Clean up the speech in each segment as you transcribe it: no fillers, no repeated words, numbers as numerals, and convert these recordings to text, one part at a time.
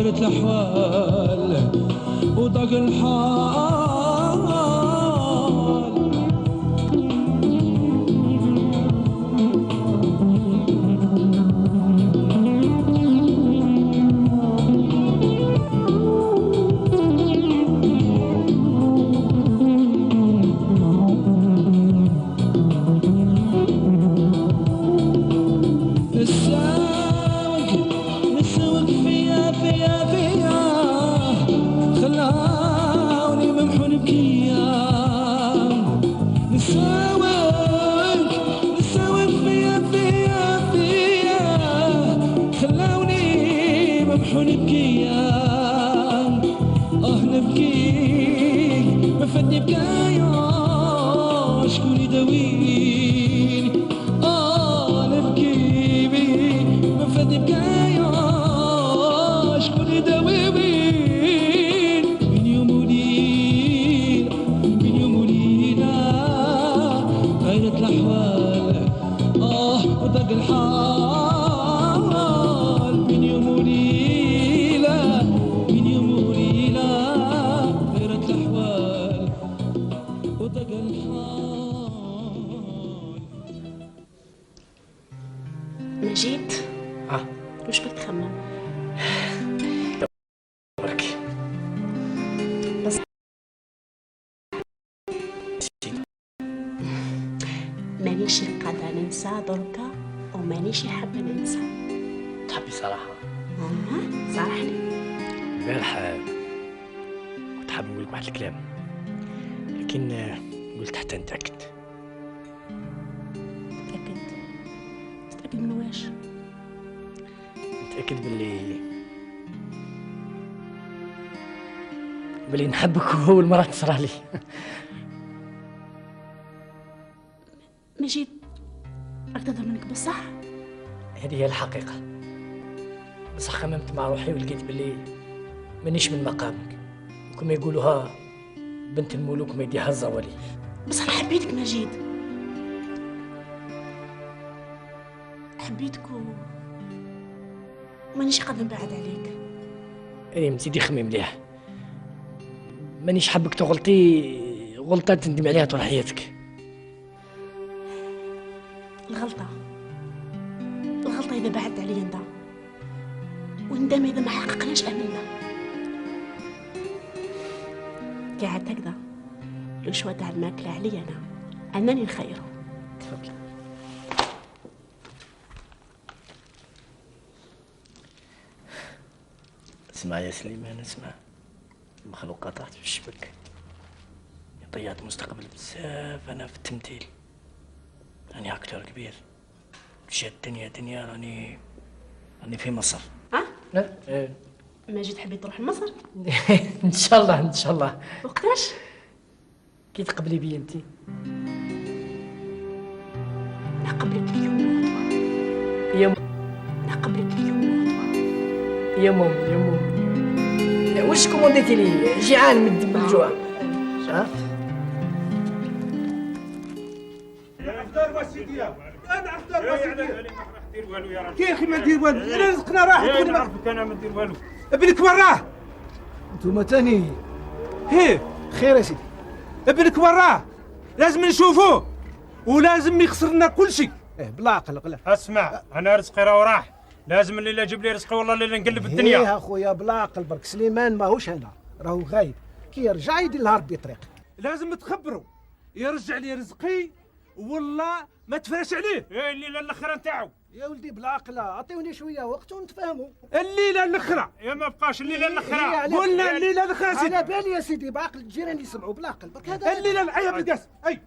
غيرت الأحوال وضاق الحال. فدني بكايا شكون يداويني نبكي بيه ما فدني بكايا شكون يداويني من يوم وليلة من يوم وليلة غيرت الأحوال وضاق الحال من يوم وليلة من يوم وليلة غيرت الأحوال وضاق الحال. مجيد وش بك تخمم؟ برك بس مانيش قادرة ننسى دركا ومانيش حابة ننسى. تحبي صراحة؟ صراحة البارحة كنت حاب نقول لك واحد الكلام لكن قلت حتى نتأكد. تتأكد من واش؟ نتأكد باللي نحبك وهو المرة تصرى لي. مجيد راك تهضر منك بصح؟ هذه هي الحقيقة، بصح خممت مع روحي ولقيت باللي مانيش من مقامك، وكما يقولوها بنت الملوك ما يديها الزوالي. بس انا حبيتك مجيد، حبيتك مانيش قادر نبعد عليك. اي مزيدي خمي مليح، مانيش حابك تغلطي غلطة تندم عليها طول حياتك. الغلطة إذا بعدت عليا انت، وندم إذا ما حققناش أملنا. قاعد هكذا الشوا تاع الماكلة عليا أنني نخيره. تفضل. اسمع يا سليمان، اسمع، المخلوقات طاحت في الشبك، ضيعت مستقبل بزاف أنا في التمثيل، راني أكتر كبير، مشات دنيا راني في مصر. لا ماجد حبيت تروح لمصر؟ ان شاء الله. وقتاش؟ كي تقبلي بيا انتي؟ نقبلك اليوم نقبلك اليوم يا مومي واش كومونديتي لي؟ جيعان من الجوع. احضر وسيدي، انا احضر وسيدي. كي اخي ما ندير والو، انا رزقنا راح. نعرفك انا ما ندير والو. ابنك وراه. انتوما تاني خير يا سيدي. ابنك وراه لازم نشوفوه ولازم يخسر لنا كل شيء. بلا قلق. اسمع، انا رزقي راه راح، لازم الليله يجيب لي رزقي والله الليله نقلب الدنيا. يا اخويا بلا برك، سليمان ماهوش هنا، راهو غايب، كي يرجع يدير لها ربي طريق. لازم تخبروا يرجع لي رزقي والله ما تفرش عليه. الليله الاخرى نتاعو يا ولدي بالعقل، اعطيوني شويه وقت ونتفاهموا. الليله الاخرى يا ما بقاش الليله الاخرى. قلنا الليله الاخرى سيدي. على بالي يا سيدي، بعقل الجيران يسمعوا بلا قلبك. هذا الليله العيا بالقاس. اي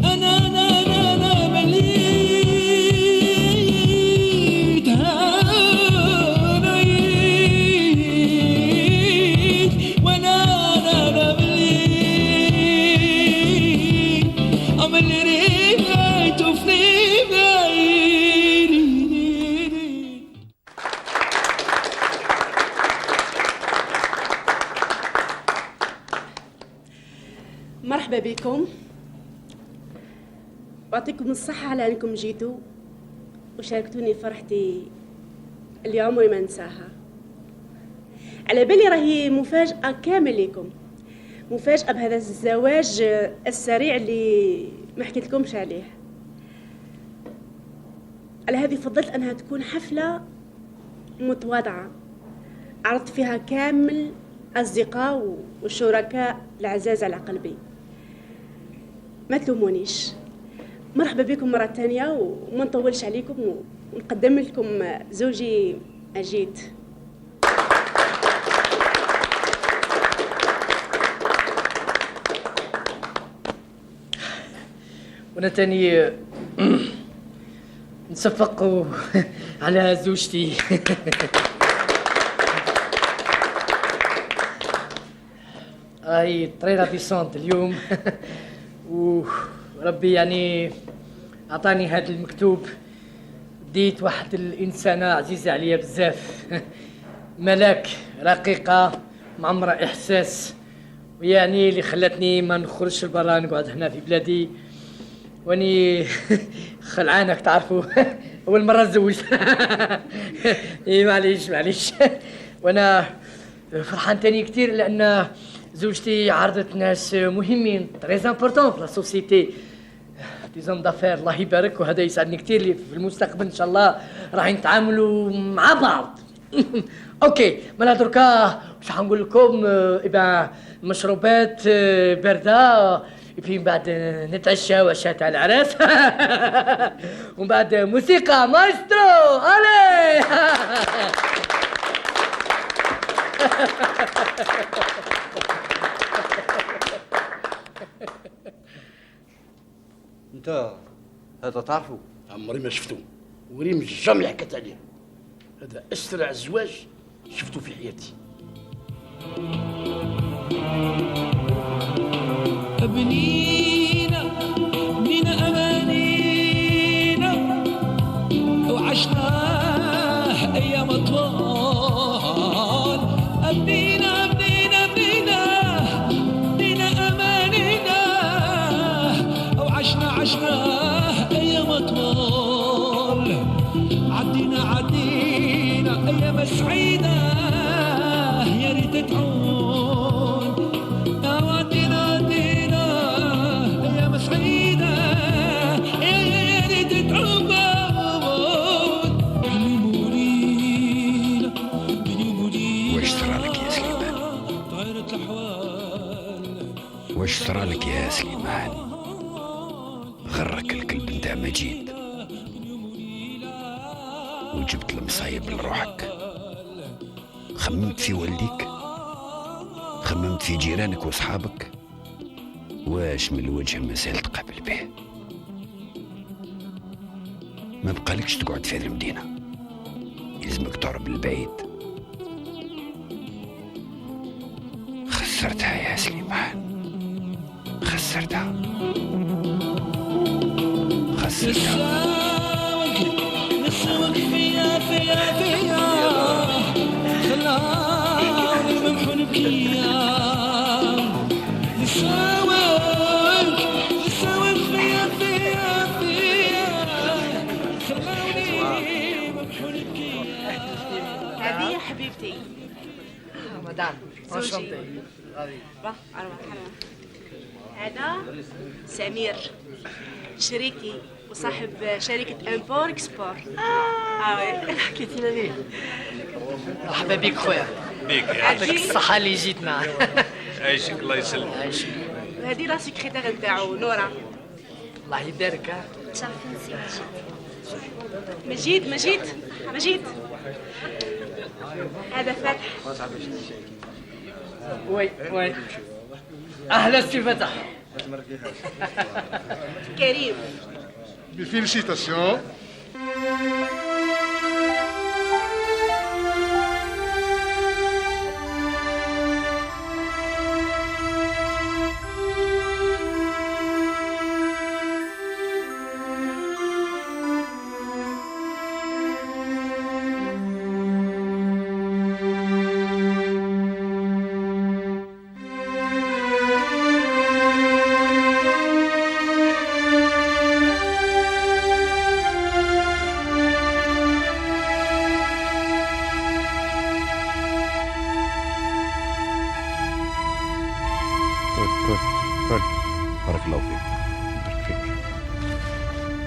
أنا ويعطيكم الصحة على أنكم جيتوا وشاركتوني فرحتي اللي عمري ما ننساها. على بالي راهي مفاجأة كامل لكم، مفاجأة بهذا الزواج السريع اللي ما حكيت لكمش عليه. على هذه فضلت أنها تكون حفلة متواضعة عرضت فيها كامل أصدقاء والشركاء العزاز على قلبي. ما تلومونيش، مرحبا بكم مرة تانية وما نطولش عليكم ونقدم لكم زوجي مجيد. وانا تاني نصفق على زوجتي. هاي طريقة بيسونت اليوم وربي يعني أعطاني هذا المكتوب. ديت واحد الإنسانة عزيزة عليا بزاف، ملاك رقيقة معمرة إحساس، ويعني اللي خلتني ما نخرجش لبرا نقعد هنا في بلادي واني خلعانك تعرفوا. أول مرة تزوجت. إيه معليش. وانا فرحان تاني كتير لأن زوجتي عرضت ناس مهمين تريز امبورطون في لا سوسيتي، دي زوم دافير الله يبارك، وهذا يسعدني كتير اللي في المستقبل ان شاء الله راح نتعاملوا مع بعض. اوكي مالا دركا واش حنقول لكم؟ إبا مشروبات باردة، في بعد نتعشى عشاء تاع العراس. ومن بعد موسيقى مايسترو علي. انت هذا تعرفه؟ عمري ما شفته، وريم الجامع حكت عليه. هذا اسرع زواج شفته في حياتي. بنينا أمانينا وعشناه أيام طوال. بنينا أمانينا وعشناه أيام طوال. عدينا أيام سعيدة يا ريت تعود. عدينا أيام سعيدة يا ريت تعود. واش صرالك يا سليمان؟ طايرة الأحوال. واش صرالك يا سليمان؟ غرك الكلب نتاع مجيد وجبت المصايب لروحك. خممت في والديك، خممت في جيرانك وصحابك. واش من الوجه ما زال تقابل به؟ ما بقالكش تقعد في هذه المدينة، يلزمك تهرب للبعيد. خسرتها يا سليمان، خسرتها. نسوق فيا خلاوني ممحو نبكيا. نسوق فيا خلاوني ممحو نبكيا. هذه يا حبيبتي مدام زوجي. هذا سمير شريكي وصاحب شركة امبور اكسبور. وي حكيتينا ليه. مرحبا بك خويا. بيك يعطيك الصحة اللي جيتنا. عايشك الله يسلمك. عايشك. وهذه لا سكرتير نتاعو نورا. الله يبارك. تشرفي مجيد. مجيد هذا فتح. وي أهلا سي فتح. كريم. Félicitations.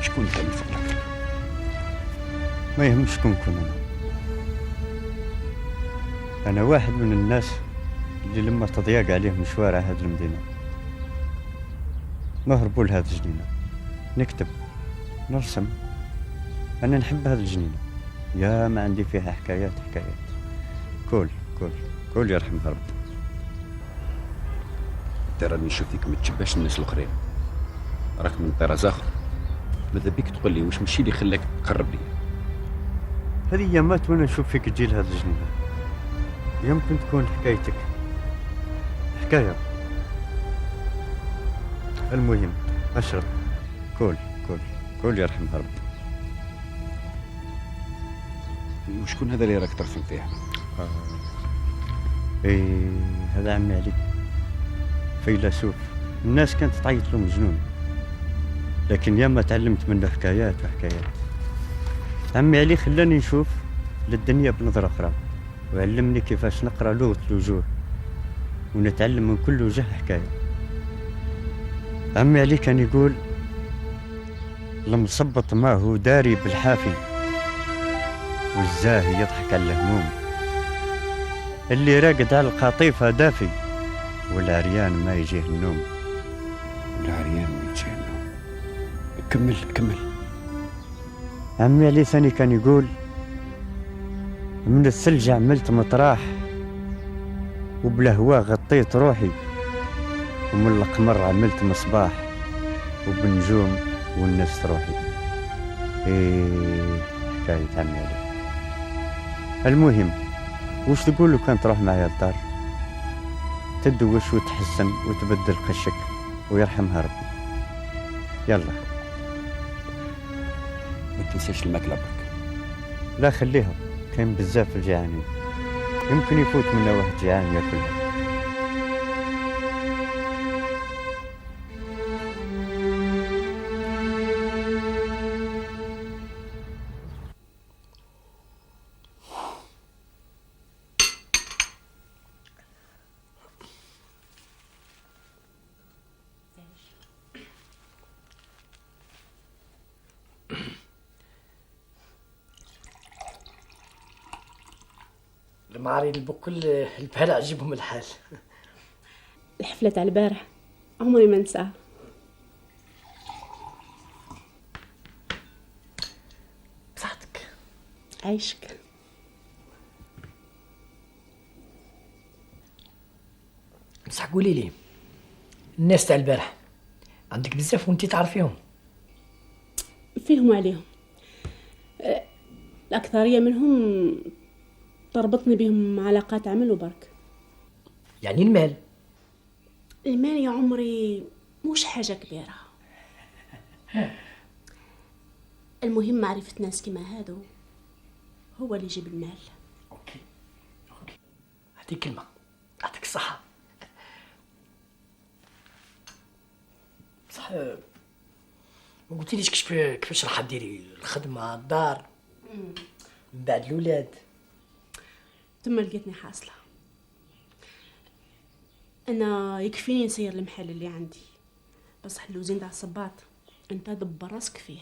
شكون انت من فضلك؟ ما يهمش شكون نكون أنا واحد من الناس اللي لما تضيق عليهم شوارع هذه المدينة نهربوا لهذه الجنينة، نكتب نرسم. أنا نحب هذه الجنينة، يا ما عندي فيها حكايات. كل يرحمها ربي. راني نشوف فيك ما تشبهش الناس الاخرين، راك من طراز اخر. ماذا بيك تقول لي واش ماشي اللي خلاك تقرب لي؟ هذه ايامات وانا نشوف فيك تجي لهذه الجنينة، يمكن تكون حكايتك حكاية. المهم اشرب، كل يرحمها ربي. وشكون هذا اللي راك ترسم فيه؟ هذا عمي علي، فيلسوف. الناس كانت تعيط له مجنون، لكن ياما تعلمت منه حكايات. عمي علي خلاني نشوف للدنيا بنظرة أخرى، وعلمني كيفاش نقرأ لغة الوجوه ونتعلم من كل وجه حكاية. عمي علي كان يقول المصبط ما هو داري بالحافي، والزاهي يضحك على الهموم، اللي راقد على القطيفة دافي، والعريان ما يجيه النوم. كمل. عمي علي ثاني كان يقول من الثلج عملت مطراح، وبالهواء غطيت روحي، ومن القمر عملت مصباح، وبالنجوم ونست روحي. حكاية عمي علي. المهم وش تقول لو كان تروح معايا الدار تدوش وتحسن وتبدل قشك ويرحمها ربي. يلا ما تنساش الماكلة برك. لا خليها، كاين بزاف الجيعانين، يمكن يفوت منا واحد جيعان ياكلها. المعاري بكل البهلة عجبهم الحال. الحفلة تاع البارح عمري ما ننساها. بصحتك. عايشك. بصح قولي لي الناس تاع البارح عندك بزاف وانتي تعرفيهم؟ فيهم عليهم، الأكثرية منهم تربطني بهم علاقات عمل وبرك. يعني المال يا عمري مش حاجة كبيرة. المهم معرفة ناس كما هادو هو اللي يجيب المال. اوكي هذه كلمة يعطيك الصحة. بصح ما قلتيليش كيفاش راح ديري الخدمة، الدار، من بعد الولاد؟ ثم لقيتني حاصلة. أنا يكفيني نسير المحل اللي عندي، بصح اللوزين تاع الصباط أنت دبر راسك فيه.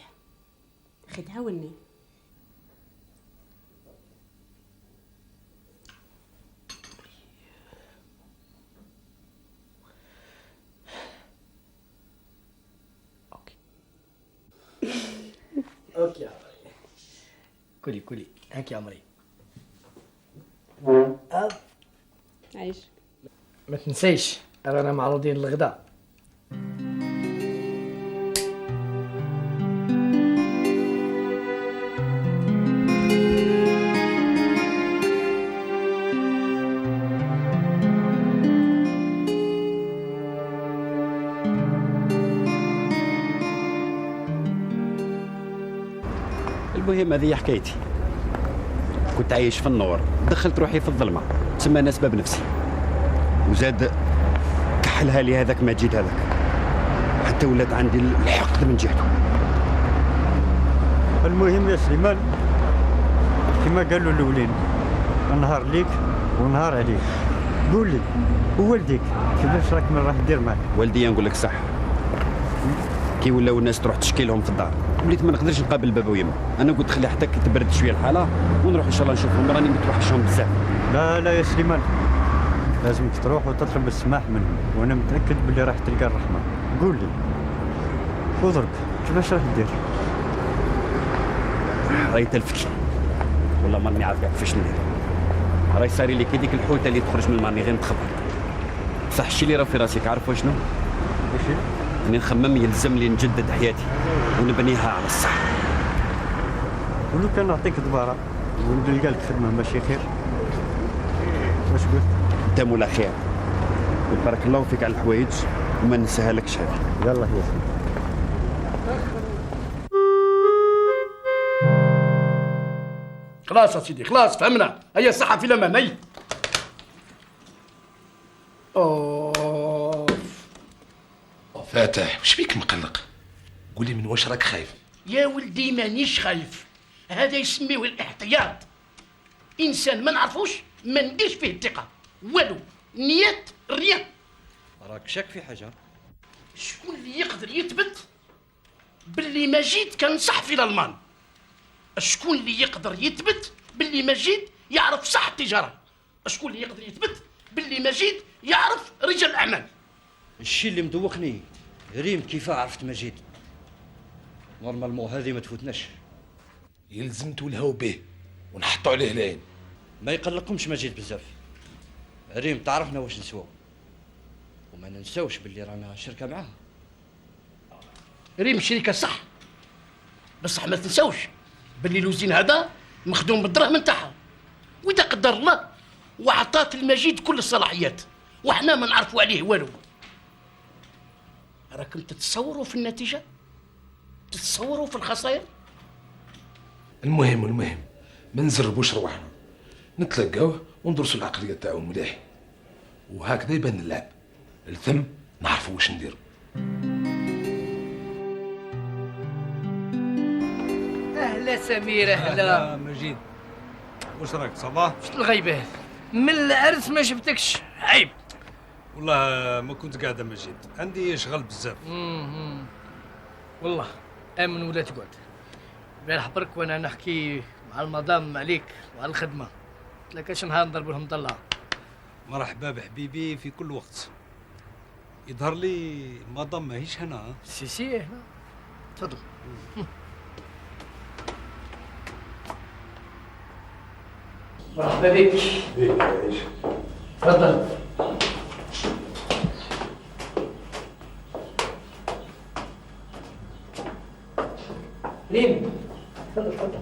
أخي تعاوني. اوكي يا عمري، كلي هاك يا عمري. عايش. ما تنسيش رانا معروضين للغداء. المهم هذه حكايتي. كنت عايش في النور، دخلت روحي في الظلمة، تسمى انا سبب نفسي، وزاد كحلها لي هذاك ماجد هذاك، حتى ولات عندي الحقد من جهته. المهم يا سليمان كما قالوا الاولين، نهار ليك ونهار عليك. قول لي وولدك كيفاش راك من راح دير معك؟ والدي نقول لك صح، كي ولاو الناس تروح تشكي لهم في الدار، وليت ما نقدرش نقابل بابا ويما. انا قلت خلي حتى كي تبرد شويه الحاله ونروح ان شاء الله نشوفهم، راني متوحشهم بزاف. لا يا سليمان، لازمك تروح وتطلب السماح منهم، وانا متاكد باللي راح تلقى الرحمه. قول لي وضرب كيفاش راح دير؟ راهي تلفت والله ماني عارف كيفاش ندير. راهي صاري لي كي ديك الحوته اللي تخرج من الماني غير نتخبط. صح الشي اللي راه في راسك عارف شنو؟ واش اني نخمم يلزم لي نجدد حياتي ونبنيها على الصح. ولو كان نعطيك دبارة ونلقى لك خدمة ماشي خير، واش قلت؟ انت مولا خير، بارك الله فيك على الحوايج وما ننساها لكش هذه. يلا يا سيدي. خلاص يا سيدي خلاص فهمنا، هيا الصحة في الأمان. هيا فاتح وش بيك مقلق؟ قولي من واش راك خايف؟ يا ولدي مانيش خايف، هذا يسميه الاحتياط. انسان ما نعرفوش ما نديش فيه الثقه والو، نيات ريان. راك شاك في حاجه؟ شكون اللي يقدر يثبت باللي مجيد كان صح في الالمان؟ شكون اللي يقدر يثبت باللي مجيد يعرف صح التجاره؟ شكون اللي يقدر يثبت باللي مجيد يعرف رجال الاعمال؟ الشيء اللي مدوخني ريم كيف عرفت مجيد. نورمالمون هذه ما تفوتناش. يلزم تولهو به ونحطوا عليه العين. ما يقلقكمش مجيد بزاف. ريم تعرفنا واش نسواو، وما ننساوش باللي رانا شركه معاها. ريم شركه صح، بصح ما تنساوش باللي لوزين هذا مخدوم بالدراهم نتاعها، واذا قدر الله وعطات المجيد كل الصلاحيات وحنا ما نعرفوا عليه والو. راكم تتصوروا في النتيجه؟ تتصوروا في الخسائر؟ المهم ما نزربوش رواحنا، نتلقاوه وندرسوا العقليه تاعو مليح، وهكذا يبان اللعب. الثم نعرفوا واش نديروا. اهلا سمير. اهلا مجيد، واش راك صباح؟ شفت الغيبه من العرس ما شفتكش، عيب والله. ما كنت قاعد مجيد، عندي شغل بزاف. والله امن ولا تقعد. البارح برك وانا نحكي مع المدام عليك وعلى الخدمه، قلت لك اش نهار نضرب لهم طلعه. مرحبا بحبيبي في كل وقت. يظهر لي مدام ماهيش هنا. سي هنا، تفضل. مرحبا بك. تفضل. ريم تفضل.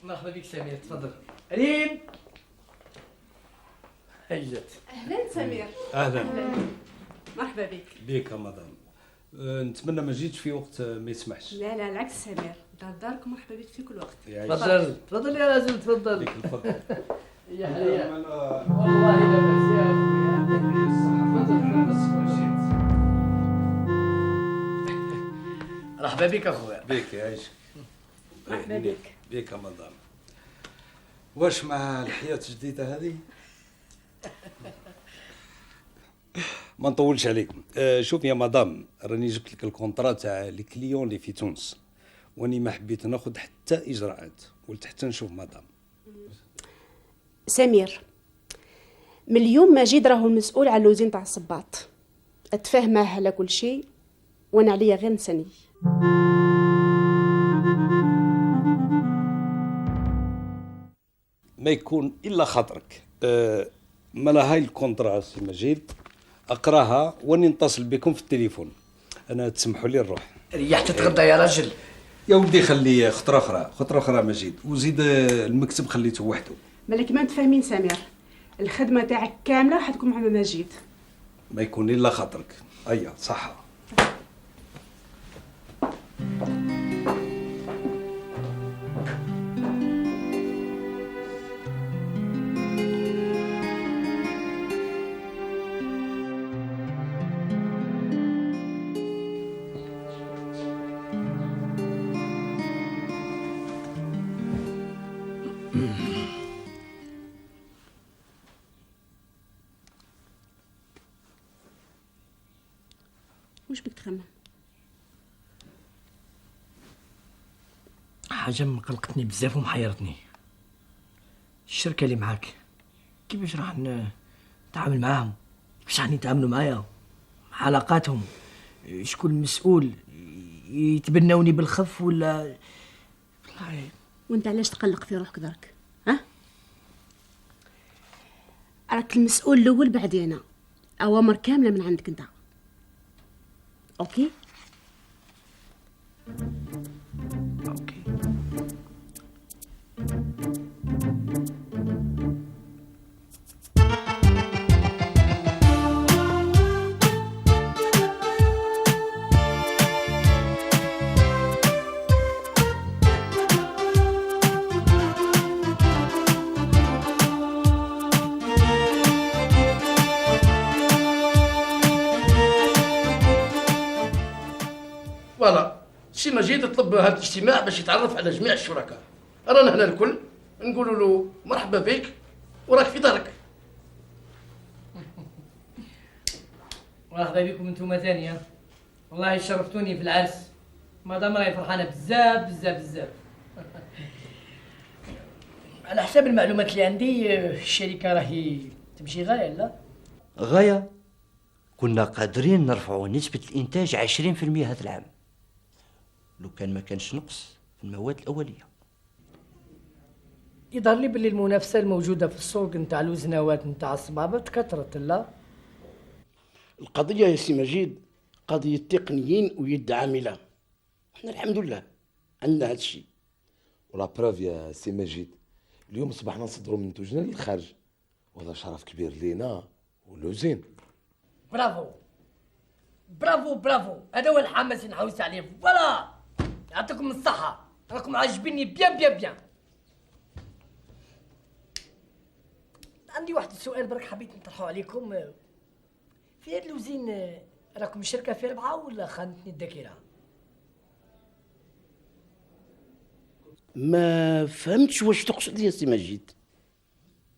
مرحبا بك سمير، تفضل. ريم هاي جات. اهلا سمير. اهلا. مرحبا بك. بيك يا مدام. نتمنى ما جيتش في وقت ما يسمحش. لا العكس سمير، دارك مرحبا بك في كل وقت. تفضل يا راجل، تفضل. ليك الفضل. يا حيا والله لا بأس يا اخويا. مرحبا بك اخويا. بيك يعيش. مرحبا بك. بيك يا مدام. واش مع الحياة الجديدة هذه؟ ما نطولش عليكم. شوف يا مدام، راني جبت لك الكونترا تاع لي كليون اللي في تونس، واني ما حبيت ناخذ حتى اجراءات، قلت حتى نشوف مدام. سمير، من اليوم مجيد راهو المسؤول على اللوزين تاع الصباط، اتفاهمه على كل شيء وانا عليا غير نسني. ما يكون الا خاطرك. مالا هاي الكونترا سي مجيد، اقراها واني نتصل بكم في التليفون. انا تسمحوا لي نروح. ريحت تتغدى يا راجل. يا ولدي خلي خطره اخرى مجيد، وزيد المكتب خليته وحده. مالك ما متفاهمين سمير، الخدمه تاعك كامله حتكون مع مجيد. ما يكون الا خاطرك. هيا صحه. واش بك تخمم؟ حاجة مقلقتني بزاف ومحيرتني. الشركة اللي معاك كيفاش راح نتعامل معاهم؟ كيفاش راح يتعاملوا معايا؟ علاقاتهم شكون المسؤول؟ يتبنوني بالخف ولا؟ وانت علاش تقلق في روحك درك؟ ها؟ راك المسؤول الاول بعدي انا. اوامر كامله من عندك انت. اوكي؟ فوالا سي مجيد طلب هذا الاجتماع باش يتعرف على جميع الشركاء. رانا هنا الكل نقولوا له مرحبا بك وراك في دارك. مرحبا بكم انتم ثانية. والله شرفتوني في العرس. مدام راهي فرحانة بزاف بزاف بزاف. على حساب المعلومات اللي عندي الشركة راهي تمشي غاية لا؟ غاية كنا قادرين نرفعوا نسبة الإنتاج 20% هذا العام لو كان ما كانش نقص في المواد الأولية. يظهر لي باللي المنافسة الموجودة في السوق نتاع الوزنوات نتاع الصبابة تكثرت لا؟ القضية يا سي مجيد قضية تقنيين ويد عاملة. احنا الحمد لله عندنا هذا الشيء. ولا بروف يا سي مجيد اليوم صبحنا نصدروا منتوجنا للخارج وهذا شرف كبير لينا ولوزين. برافو برافو برافو، هذا هو الحماس اللي نحوس عليه. فوالا يعطيكم الصحة، راكم عاجبيني بيان بيان بيان. عندي واحد السؤال برك حبيت نطرحه عليكم. في هاد الوزين راكم شركة في ربعة ولا خانتني الذاكرة؟ ما فهمتش واش تقصد يا سي مجيد.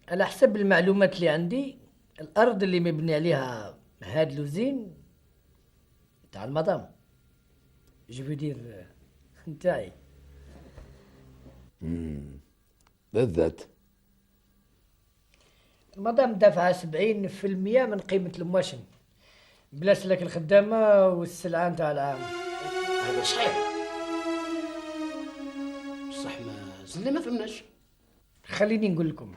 على حسب المعلومات اللي عندي الأرض اللي مبني عليها هاد الوزين تاع المدام جو دير نتاعي. بالذات المدام دافعة 70% من قيمة المواشن بلا سلك الخدامة والسلعة نتاع العام. هذا صحيح بصح ما زلنا ما فهمناش. خليني نقول لكم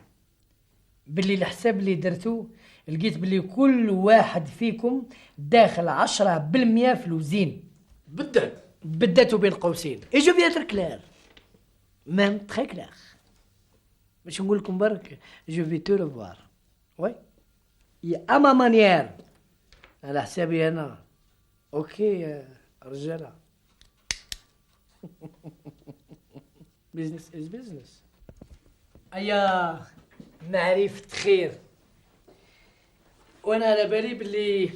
باللي الحساب اللي درتو لقيت باللي كل واحد فيكم داخل 10% في الوزين. بداتو بين قوسين اجو بيان تر كلير ميم تري كلير. باش نقول لكم برك جو في تو ريفوار وي يا اما مانيير على حسابي انا. اوكي يا رجاله. بيزنس از بيزنس. ايا معرفة خير. وانا على بالي باللي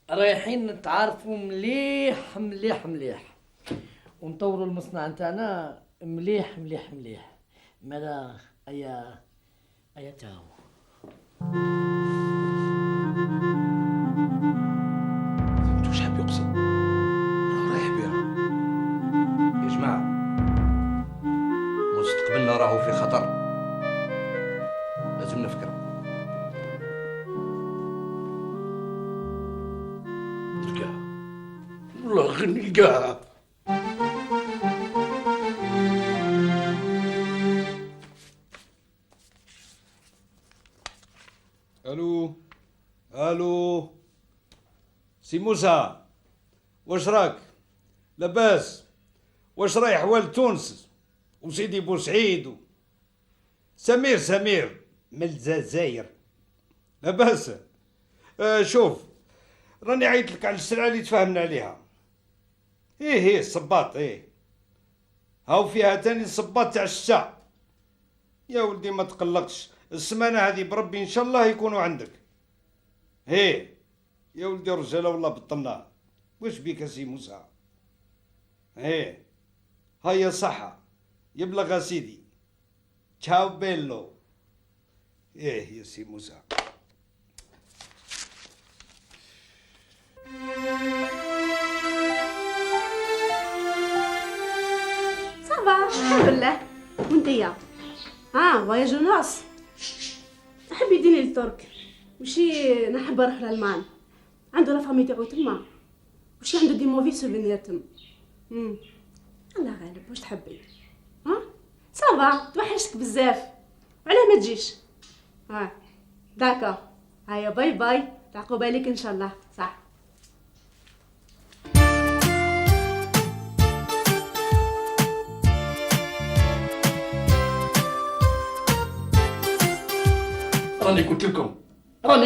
رايحين نتعارفوا مليح مليح مليح ونطوروا المصنع نتاعنا مليح مليح مليح. ماذا ايا تاو فهمتوا واش حاب يقصد؟ راه رايح بها. يا جماعة مستقبلنا راهو في خطر، لازم نفكر. والله غير نلقاها. الو سي موسى، واش راك؟ لاباس؟ واش رايح والد تونس وسيدي بوسعيد سمير من الجزائر؟ لاباس؟ شوف راني عيط لك على السلعه اللي تفاهمنا عليها. ايه الصباط، هاو فيها تاني الصباط تاع الشتاء. يا ولدي ما تقلقش، السمانه هذه بربي ان شاء الله يكونوا عندك. يا ولدي الرجاله والله بطلنا. واش بيك يا سي موسى؟ هيا صحة يبلغ سيدي. تشاو بيلو. يا سي موسى. فواياج ناس نحب يديني للترك وشي نحب نروح لالمان. عنده لا فامي تاعو تما وشي عنده دي موفي سوفينير تما. الله غالب واش تحبي؟ ها صافا توحشتك بزاف وعلاه ما تجيش؟ داكا هيا باي باي تعقب عليك ان شاء الله. صح راني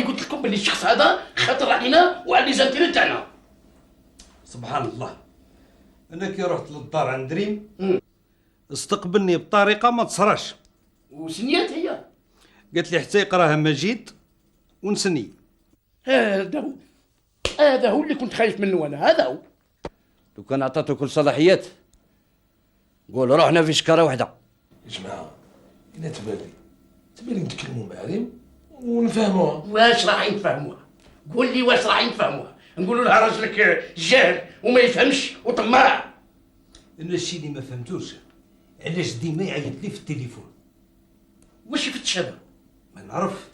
قلت لكم باللي الشخص هذا خطر علينا وعلى لي زانتيري تاعنا. سبحان الله، انا كي رحت للدار عند ريم استقبلني بطريقه ما تصراش. وسنيات هي قالت لي حتى يقراها مجيد ونسني. هذا هو اللي كنت خايف منه انا. هذا هو. لو كان عطاتو كل صلاحيات قول روحنا في شكاره واحده. يا جماعه انا تبالي نتكلموا مع ريم ونفهموها. واش راح نفهموها؟ قول لي واش راح نفهموها؟ نقولوا لها راجلك جاهل وما يفهمش وطماع. انا الشيء اللي ما فهمتوش علاش ديما يعيط لي في التليفون. واش يفتش هذا؟ ما نعرف.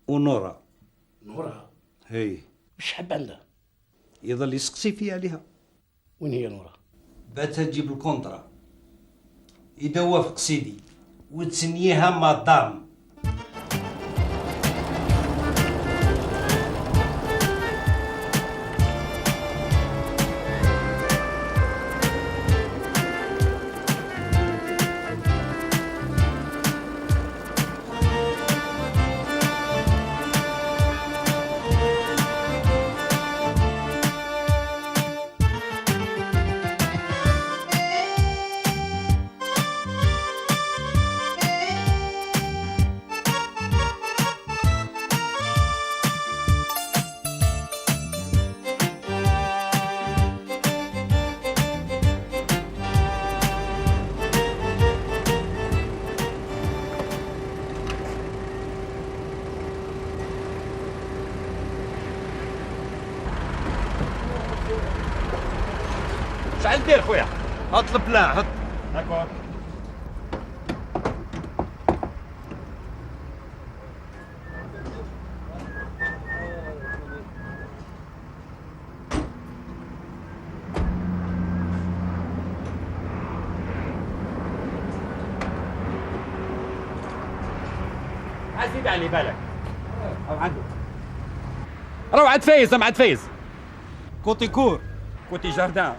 ونورا هي واش حب عندها؟ يظل يسقسي فيا عليها. وين هي نورا؟ باتها تجيب الكونترا اذا وافق سيدي وتسميها مدام. شحال دير خويا؟ حط البلان حط. داكور. عزيز علي بالك. او عنده. روح عند فايز عند فايز. كوتي كور كوتي جاردان.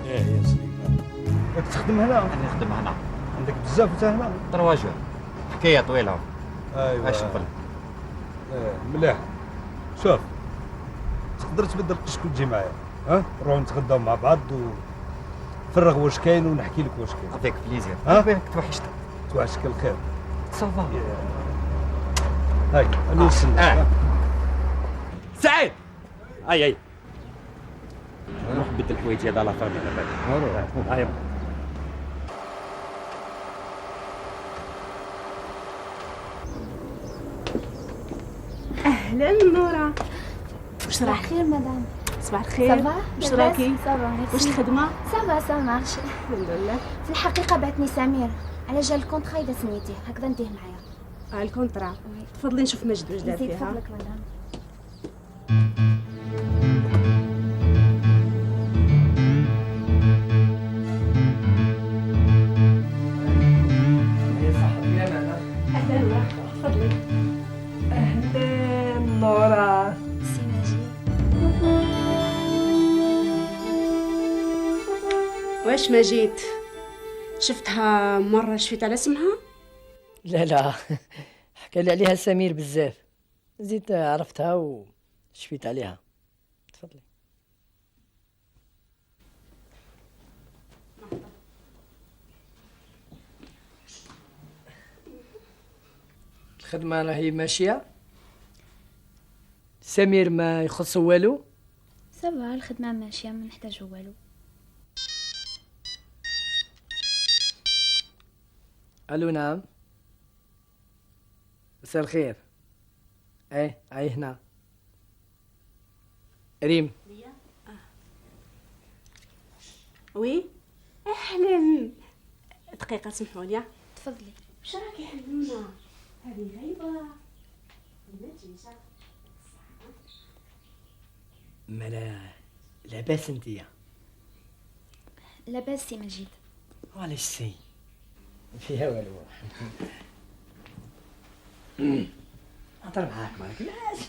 يا سليمان راك تخدم هنا؟ انا نخدم هنا. عندك بزاف انت هنا؟ 3 جور. حكايه طويله. ايوا اش نقول؟ مليح. شوف تقدر تبدل قشك وتجي معايا. نروحو نتغداو مع بعض وفرغ واش كاين ونحكي لك واش كاين. افيك بليزير. بيك توحشتك. توحشك الخير. صافا. هاي انا نستنى. سعيد. اي نروح بدل الحوايج هذا لا فامي هذا. هاي اهلا نورا. واش صباح راك؟ الخير مدام. صباح الخير. صباح. واش راكي؟ صباح. واش الخدمه؟ صباح مارش. الحمد لله. في الحقيقة بعتني سمير على جال الكونترا إذا سميتيه هكذا نديه معايا. الكونترا. تفضلي نشوف مجد واش دار يزيد فيها. فضلك مدام. اهلا تفضلي. اهلا نورا. سي مجيد. واش ما جيت؟ شفتها مرة شفيت على اسمها؟ لا حكى لي عليها سمير بزاف، زيد عرفتها وشفيت عليها. تفضلي. الخدمة راهي ماشية، سمير ما يخص والو. صباح الخدمة ماشية ما نحتاجو والو. الو نعم. مساء الخير. ايه هنا ريم. وي اهلا. دقيقه سمحوا لي. تفضلي. واش راكي يا حنونه؟ هذه غيبه ولا جيجه؟ مالا لاباس انتيا؟ لاباس سي مجيد. وعلاش سي؟ فيها والو. نهضر معاك مالك علاش؟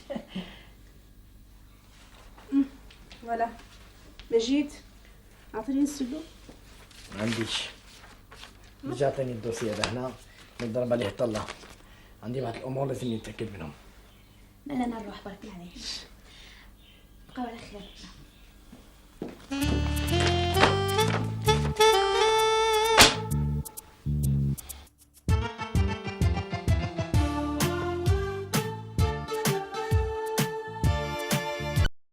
فوالا مجيد عطيني السلو. ما عنديش. رجع عطيني الدوسي هذا هنا نضرب عليه طلة. عندي بعض الامور لازم نتاكد منهم. مالا نروح برك معليش. بقاو على خير.